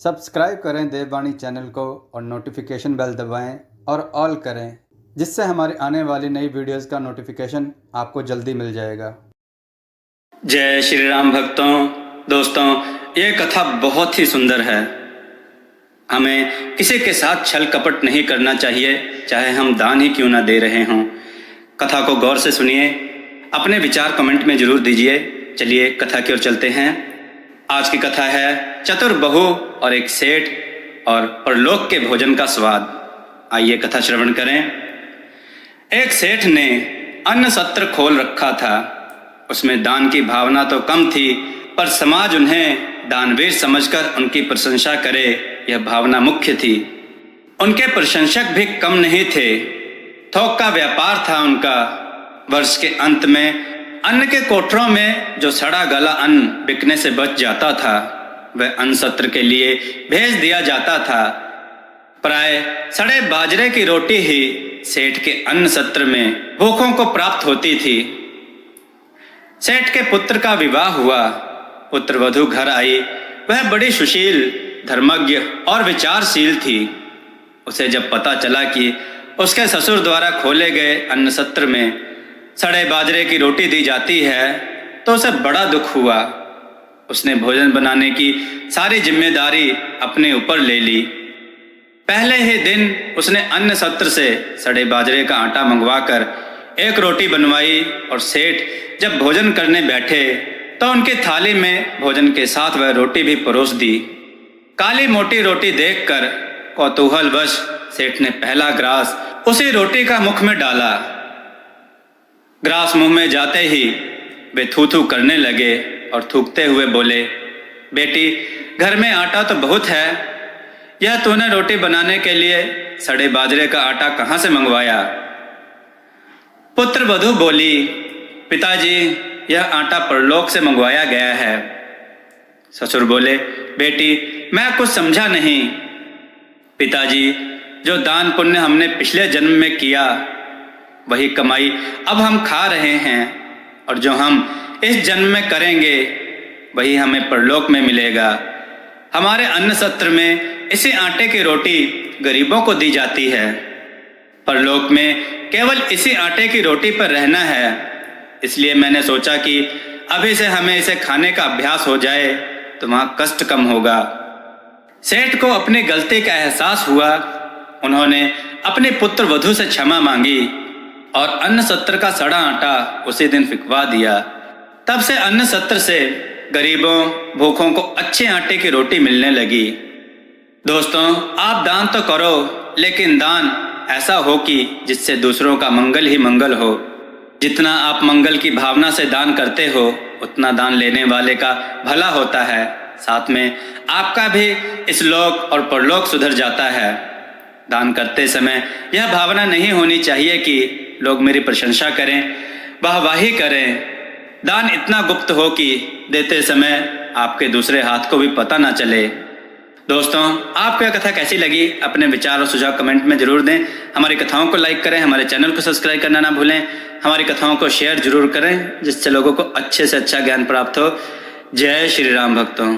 Subscribe करें देववाणी channel को और नोटिफिकेशन बेल दबाएं और ऑल करें, जिससे हमारी आने वाली नई वीडियोस का नोटिफिकेशन आपको जल्दी मिल जाएगा। जय श्री राम भक्तों। दोस्तों, ये कथा बहुत ही सुंदर है। हमें किसी के साथ छल कपट नहीं करना चाहिए, चाहे हम दान ही क्यों ना दे रहे हों। कथा को गौर से सुनिए, अपने विचार कमेंट में जरूर दीजिए। चलिए कथा की ओर चलते हैं। आज की कथा है चतुर बहू और एक सेठ और परलोक के भोजन का स्वाद। आइए कथा श्रवण करें। एक सेठ ने अन्न सत्र खोल रखा था। उसमें दान की भावना तो कम थी, पर समाज उन्हें दानवीर समझकर उनकी प्रशंसा करे, यह भावना मुख्य थी। उनके प्रशंसक भी कम नहीं थे। थोक का व्यापार था उनका। वर्ष के अंत में अन्न के कोठरों में जो सड़ा गला अन्न बिकने से बच जाता था, वह अन्न सत्र के लिए भेज दिया जाता था। प्राय सड़े बाजरे की रोटी ही सेठ के अन्न सत्र में भूखों को प्राप्त होती थी। सेठ के पुत्र का विवाह हुआ। पुत्र वधू घर आई। वह बड़ी सुशील, धर्मज्ञ और विचारशील थी। उसे जब पता चला कि उसके ससुर द्वारा खोले गए अन्न सत्र में सड़े बाजरे की रोटी दी जाती है, तो उसे बड़ा दुख हुआ। उसने भोजन बनाने की सारी जिम्मेदारी अपने ऊपर ले ली। पहले ही दिन उसने अन्न सत्र से सड़े बाजरे का आटा मंगवाकर एक रोटी बनवाई और सेठ जब भोजन करने बैठे तो उनकी थाली में भोजन के साथ वह रोटी भी परोस दी। काली मोटी रोटी देखकर कौतूहलवश सेठ ने पहला ग्रास उसी रोटी का मुख में डाला। ग्रास मुंह में जाते ही वे थू थू करने लगे और थूकते हुए बोले, बेटी, घर में आटा तो बहुत है, यह तूने रोटी बनाने के लिए सड़े बाजरे का आटा कहाँ से मंगवाया? पुत्र वधू बोली, पिताजी, यह आटा परलोक से मंगवाया गया है। ससुर बोले, बेटी, मैं कुछ समझा नहीं। पिताजी, जो दान पुण्य हमने पिछले जन्म में किया, वही कमाई अब हम खा रहे हैं, और जो हम इस जन्म में करेंगे वही हमें परलोक में मिलेगा। हमारे अन्न सत्र में इसी आटे की रोटी गरीबों को दी जाती है। परलोक में केवल इसी आटे की रोटी पर रहना है, इसलिए मैंने सोचा कि अभी से हमें इसे खाने का अभ्यास हो जाए तो वहाँ कष्ट कम होगा। सेठ को अपनी गलती का एहसास हुआ। उन्होंने अपने पुत्र वधू से क्षमा मांगी और अन्न सत्र का सड़ा आटा उसी दिन फिकवा दिया। तब से अन्न सत्र से गरीबों, भूखों को अच्छे आटे की रोटी मिलने लगी। दोस्तों, आप दान तो करो, लेकिन दान ऐसा हो कि जिससे दूसरों का मंगल ही मंगल हो। जितना आप मंगल की भावना से दान करते हो, उतना दान लेने वाले का भला होता है। साथ में आपका भी इस लोक और परलोक सुधर जाता है। दान करते समय यह भावना नहीं होनी चाहिए कि लोग मेरी प्रशंसा करें, वाहवाही करें। दान इतना गुप्त हो कि देते समय आपके दूसरे हाथ को भी पता ना चले। दोस्तों, आपको यह कथा कैसी लगी? अपने विचार और सुझाव कमेंट में जरूर दें। हमारी कथाओं को लाइक करें, हमारे चैनल को सब्सक्राइब करना ना भूलें। हमारी कथाओं को शेयर जरूर करें, जिससे लोगों को अच्छे से अच्छा ज्ञान प्राप्त हो। जय श्री राम भक्तों।